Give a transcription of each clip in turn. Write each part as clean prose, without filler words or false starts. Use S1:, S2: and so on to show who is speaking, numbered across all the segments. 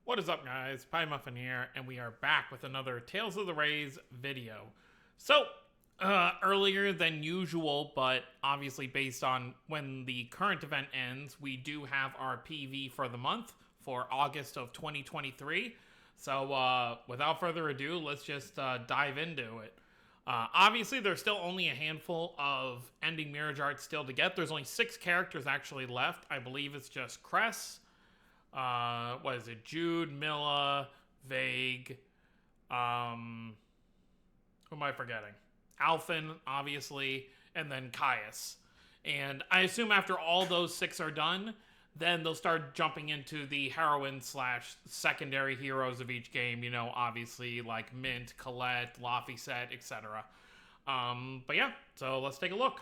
S1: What is up, guys? PieMuffin here, and we are back with another Tales of the Rays video. So, earlier than usual, but obviously based on when the current event ends, we do have our PV for the month for August of 2023. So, without further ado, let's just dive into it. Obviously, there's still only a handful of ending Mirage Arts still to get. There's only 6 characters actually left. I believe it's just Cress. What is it? Jude, Milla, VEIGUE, who am I forgetting? Alphen, obviously, and then Caius. And I assume after all those 6 are done, then they'll start jumping into the heroine / secondary heroes of each game, you know, obviously like Mint, Colette, Laphicet, etc. But yeah, so let's take a look.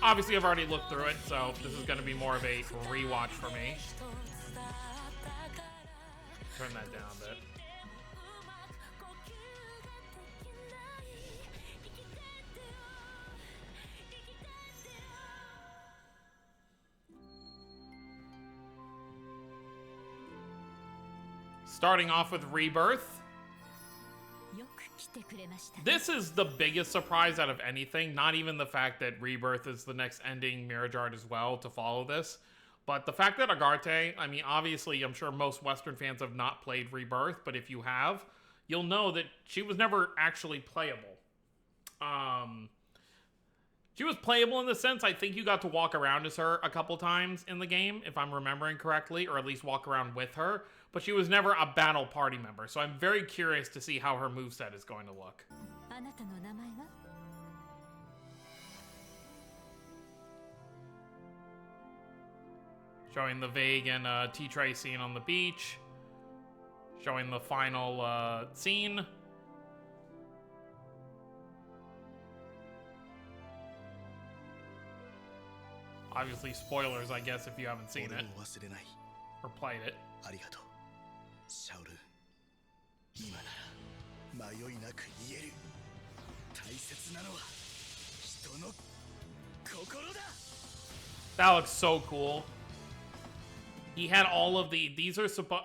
S1: Obviously, I've already looked through it, so this is going to be more of a rewatch for me. Turn that down a bit. Starting off with Rebirth. This is the biggest surprise out of anything. Not even the fact that Rebirth is the next ending Mirage Art as well to follow this. But the fact that Agarte, I mean, obviously, I'm sure most Western fans have not played Rebirth, but if you have, you'll know that she was never actually playable. She was playable in the sense, I think you got to walk around as her a couple times in the game, if I'm remembering correctly, or at least walk around with her, but she was never a battle party member, so I'm very curious to see how her moveset is going to look. Showing the VEIGUE and T-Tray scene on the beach. Showing the final scene. Obviously, spoilers, I guess, if you haven't seen it or played it. That looks so cool. He had all of the... These are supposed...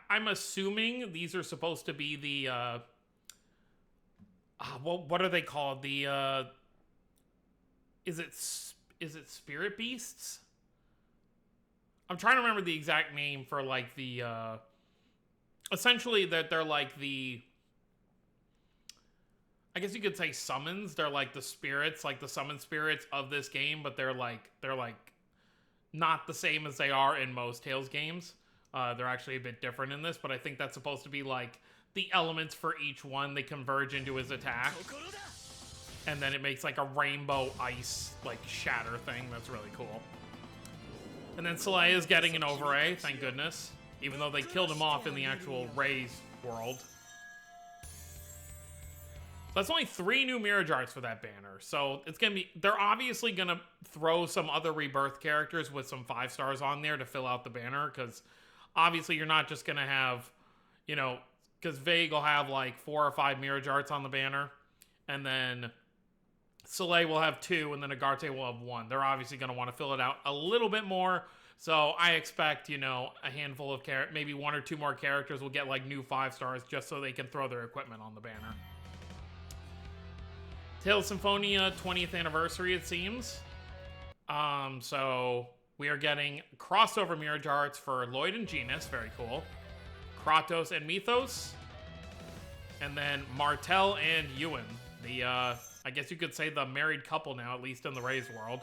S1: I'm assuming these are supposed to be the... what are they called? The... Is it spirit beasts? I'm trying to remember the exact name for like the essentially that they're like the, I guess you could say summons. They're like the spirits, like the summon spirits of this game, but they're like not the same as they are in most Tales games. They're actually a bit different in this, but I think that's supposed to be like the elements for each one. They converge into his attack. And then it makes like a rainbow ice, like, shatter thing. That's really cool. And then Soleil is getting an overray, thank goodness. Even though they killed him off in the actual Rays world. So that's only 3 new Mirage Arts for that banner. So it's gonna be... They're obviously gonna throw some other Rebirth characters with some 5 stars on there to fill out the banner. Because obviously you're not just gonna have, you know... Because VEIGUE will have like 4 or 5 Mirage Arts on the banner. And then... Soleil will have 2, and then Agarte will have 1. They're obviously going to want to fill it out a little bit more, so I expect, you know, a handful of maybe 1 or 2 more characters will get, like, new 5 stars just so they can throw their equipment on the banner. Tales Symphonia 20th anniversary, it seems. So we are getting crossover Mirage Arts for Lloyd and Genis, very cool. Kratos and Mythos. And then Martel and Ewan, the, I guess you could say the married couple now, at least in the Rays world,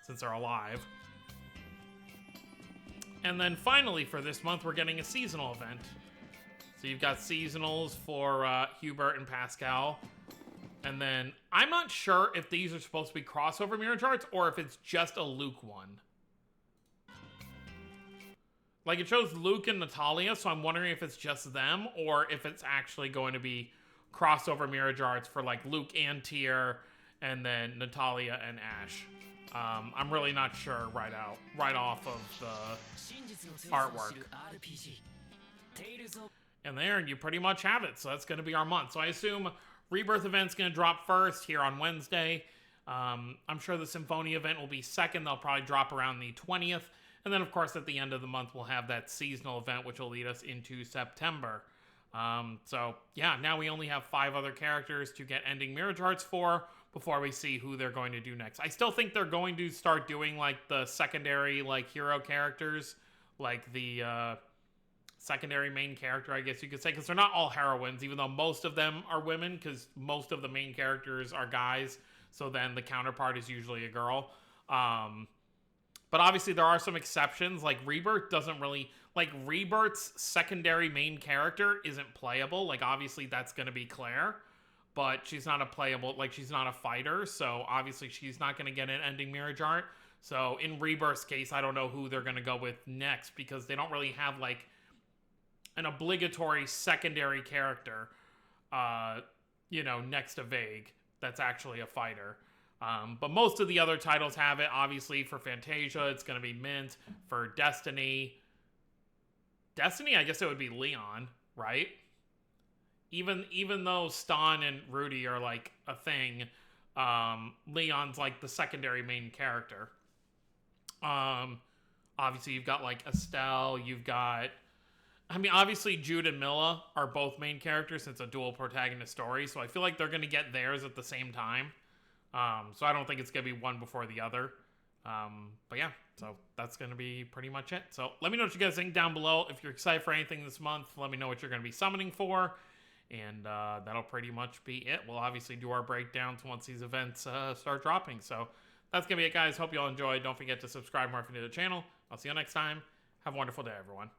S1: since they're alive. And then finally for this month, we're getting a seasonal event. So you've got seasonals for Hubert and Pascal. And then I'm not sure if these are supposed to be crossover Mirage Arts or if it's just a Luke one. Like it shows Luke and Natalia, so I'm wondering if it's just them or if it's actually going to be crossover Mirage Arts for like Luke and Tyr, and then Natalia and Ash. I'm really not sure right off of the artwork. And there you pretty much have it. So that's going to be our month. So I assume Rebirth event's going to drop first here on Wednesday. I'm sure the Symphonia event will be second. They'll probably drop around the 20th. And then, of course, at the end of the month, we'll have that seasonal event, which will lead us into September. So, yeah, now we only have 5 other characters to get ending Mirage Arts for before we see who they're going to do next. I still think they're going to start doing, like, the secondary, like, hero characters, like the secondary main character, I guess you could say, because they're not all heroines, even though most of them are women, because most of the main characters are guys, so then the counterpart is usually a girl. But obviously there are some exceptions, like Rebirth doesn't really, like Rebirth's secondary main character isn't playable, like obviously that's going to be Claire, but she's not a playable, like she's not a fighter, so obviously she's not going to get an ending Mirage Art. So in Rebirth's case, I don't know who they're going to go with next, because they don't really have like an obligatory secondary character, you know, next to VEIGUE that's actually a fighter. But most of the other titles have it. Obviously, for Fantasia, it's going to be Mint. For Destiny, I guess it would be Leon, right? Even though Stan and Rudy are like a thing, Leon's like the secondary main character. Obviously, you've got like Estelle. You've got, I mean, obviously Jude and Milla are both main characters since it's a dual protagonist story. So I feel like they're going to get theirs at the same time. So I don't think it's going to be one before the other. But yeah, so that's going to be pretty much it. So let me know what you guys think down below. If you're excited for anything this month, let me know what you're going to be summoning for. And that'll pretty much be it. We'll obviously do our breakdowns once these events start dropping. So that's going to be it, guys. Hope you all enjoyed. Don't forget to subscribe more if you're new to the channel. I'll see you next time. Have a wonderful day, everyone.